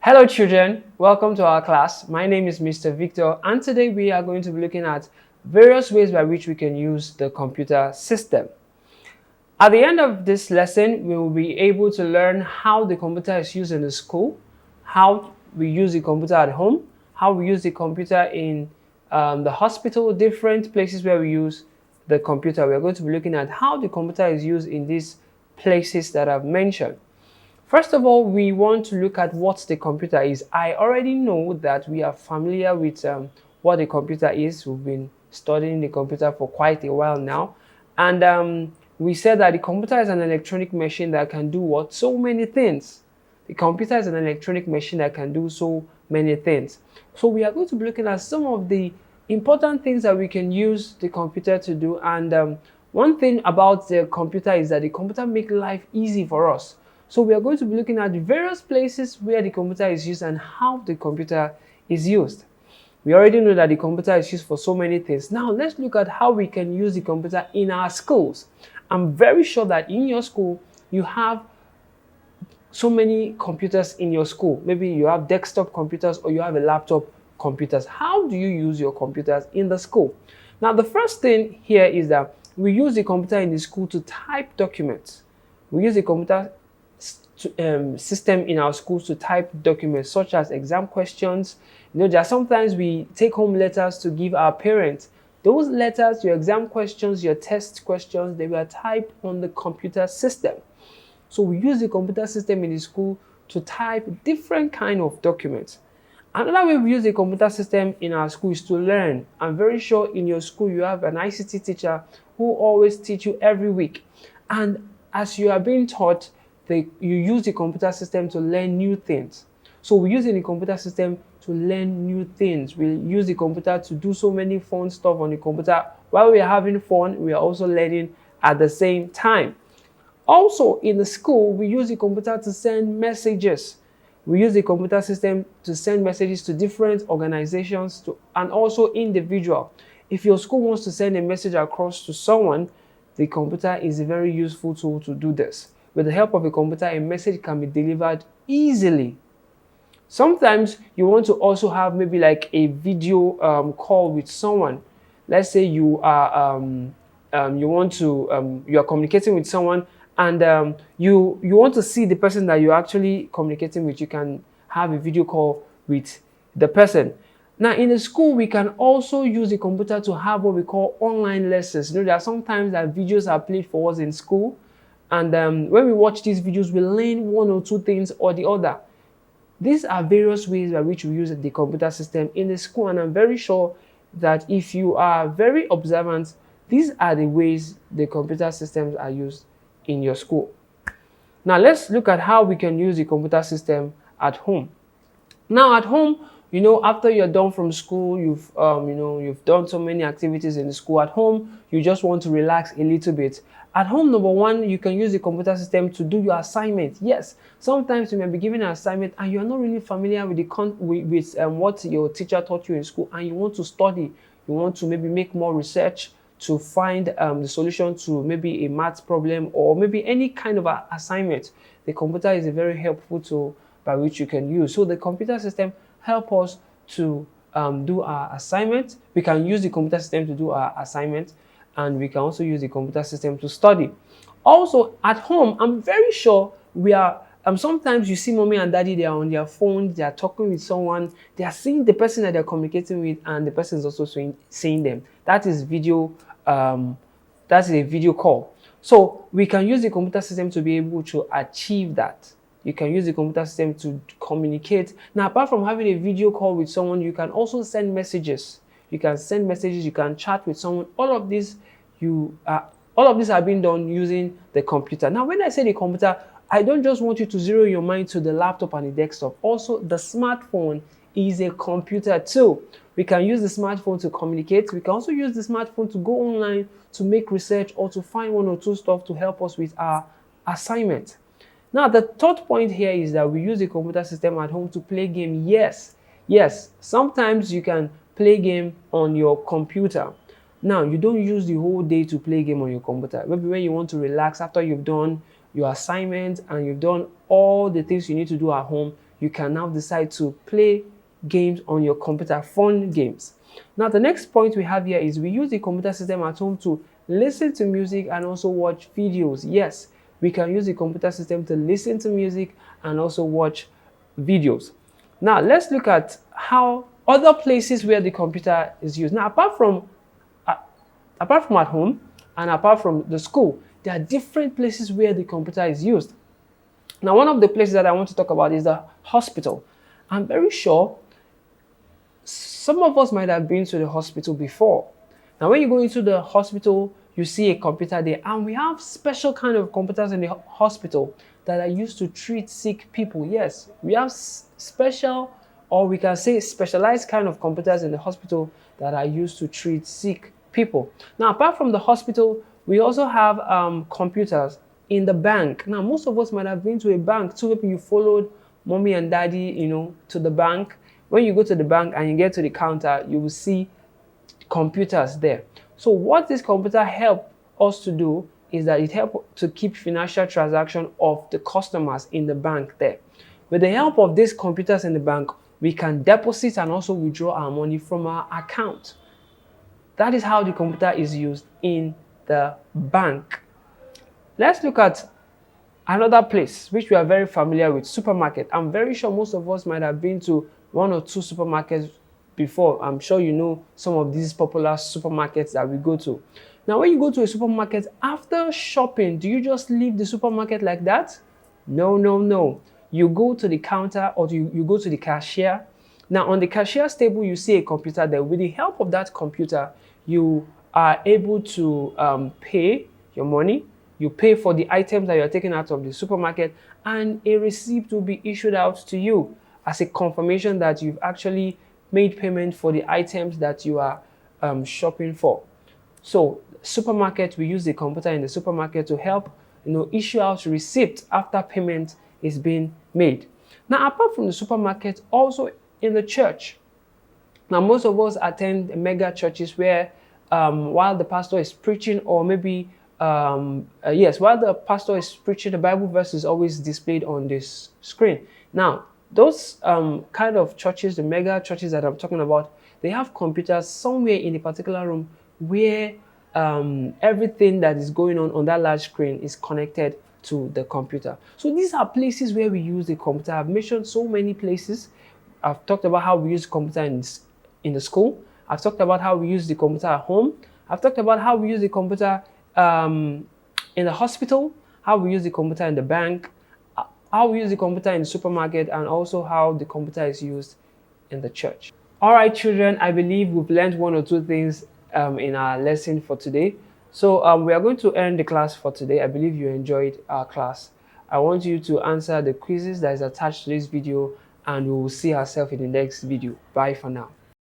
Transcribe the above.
Hello children, welcome to our class. My name is Mr. Victor and today we are going to be looking at various ways by which we can use the computer system. At the end of this lesson, we will be able to learn how the computer is used in the school, how we use the computer at home, how we use the computer in the hospital, different places where we use the computer. We are going to be looking at how the computer is used in these places that I've mentioned. First of all, we want to look at what the computer is. I already know that we are familiar with what the computer is. We've been studying the computer for quite a while now. And we said that the computer is an electronic machine that can do what? So many things. The computer is an electronic machine that can do so many things. So we are going to be looking at some of the important things that we can use the computer to do. And one thing about the computer is that the computer makes life easy for us. So we are going to be looking at the various places where the computer is used and how the computer is used. We already know that the computer is used for so many things. Now let's look at how we can use the computer in our schools. I'm very sure that in your school you have so many computers in your school. Maybe you have desktop computers or you have a laptop computers. How do you use your computers in the school? Now the first thing here is that we use the computer in the school to type documents. We use the computer system in our schools to type documents such as exam questions. There are sometimes we take home letters to give our parents. Those letters, your exam questions, your test questions, they were typed on the computer system. So we use the computer system in the school to type different kind of documents. Another way we use the computer system in our school is to learn. I'm very sure in your school you have an ICT teacher who always teach you every week. And as you are being taught, you use the computer system to learn new things. So we use the computer system to learn new things. We use the computer to do so many fun stuff on the computer. While we are having fun, we are also learning at the same time. Also in the school, we use the computer to send messages. We use the computer system to send messages to different organizations and also individual. If your school wants to send a message across to someone, the computer is a very useful tool to do this. With the help of a computer, a message can be delivered easily. Sometimes you want to also have maybe like a video call with someone. Let's say you are you are communicating with someone and you want to see the person that you're actually communicating with. You can have a video call with the person. Now in the school, we can also use the computer to have what we call online lessons. There are sometimes that videos are played for us in school. And when we watch these videos, we learn one or two things or the other. These are various ways by which we use the computer system in the school. And I'm very sure that if you are very observant, these are the ways the computer systems are used in your school. Now let's look at how we can use the computer system at home. Now at home, after you're done from school, you've done so many activities in the school. At home, you just want to relax a little bit. At home, number one, you can use the computer system to do your assignment. Yes, sometimes you may be given an assignment and you're not really familiar with what your teacher taught you in school, and you want to study. You want to maybe make more research to find the solution to maybe a math problem or maybe any kind of assignment. The computer is a very helpful tool by which you can use. So the computer system help us to do our assignment. We can use the computer system to do our assignment, and we can also use the computer system to study. Also at home, I'm very sure we are sometimes you see mommy and daddy, they are on their phone, they are talking with someone, they are seeing the person that they're communicating with, and the person is also seeing them. That is video that's a video call. So we can use the computer system to be able to achieve that. You can use the computer system to communicate. Now, apart from having a video call with someone, you can also send messages. You can send messages, you can chat with someone. All of these are being done using the computer. Now, when I say the computer, I don't just want you to zero your mind to the laptop and the desktop. Also, the smartphone is a computer too. We can use the smartphone to communicate. We can also use the smartphone to go online to make research or to find one or two stuff to help us with our assignment. Now, the third point here is that we use the computer system at home to play game. Yes, sometimes you can play game on your computer. Now, you don't use the whole day to play game on your computer. Maybe when you want to relax after you've done your assignment and you've done all the things you need to do at home, you can now decide to play games on your computer, fun games. Now, the next point we have here is we use the computer system at home to listen to music and also watch videos. Yes, we can use the computer system to listen to music and also watch videos. Now, let's look at how other places where the computer is used. Now, apart from at home and apart from the school, there are different places where the computer is used. Now, one of the places that I want to talk about is the hospital. I'm very sure some of us might have been to the hospital before. Now, when you go into the hospital, you see a computer there, and we have special kind of computers in the hospital that are used to treat sick people. Yes, we have special, or we can say specialized kind of computers in the hospital that are used to treat sick people. Now, apart from the hospital, we also have computers in the bank. Now, most of us might have been to a bank too. Maybe you followed mommy and daddy, to the bank. When you go to the bank and you get to the counter, you will see computers there. So what this computer help us to do is that it helps to keep financial transaction of the customers in the bank there. With the help of these computers in the bank, we can deposit and also withdraw our money from our account. That is how the computer is used in the bank. Let's look at another place which we are very familiar with, supermarket. I'm very sure most of us might have been to one or two supermarkets before. I'm sure you know some of these popular supermarkets that we go to. Now, when you go to a supermarket, after shopping, do you just leave the supermarket like that? No, no, no. You go to the counter or you go to the cashier. Now, on the cashier's table, you see a computer there. With the help of that computer, you are able to pay your money. You pay for the items that you're taking out of the supermarket, and a receipt will be issued out to you as a confirmation that you've actually made payment for the items that you are shopping for. So, supermarket, we use the computer in the supermarket to help issue out receipt after payment is being made. Now, apart from the supermarket, also in the church. Now, most of us attend mega churches where while the pastor is preaching, or maybe while the pastor is preaching, the Bible verse is always displayed on this screen. Now, those kind of churches, the mega churches that I'm talking about, they have computers somewhere in a particular room where everything that is going on that large screen is connected to the computer. So these are places where we use the computer. I've mentioned so many places. I've talked about how we use the computer in the school. I've talked about how we use the computer at home. I've talked about how we use the computer in the hospital, how we use the computer in the bank, how we use the computer in the supermarket, and also how the computer is used in the church. All right, children, I believe we've learned one or two things in our lesson for today. So we are going to end the class for today. I believe you enjoyed our class. I want you to answer the quizzes that is attached to this video, and we will see ourselves in the next video. Bye for now.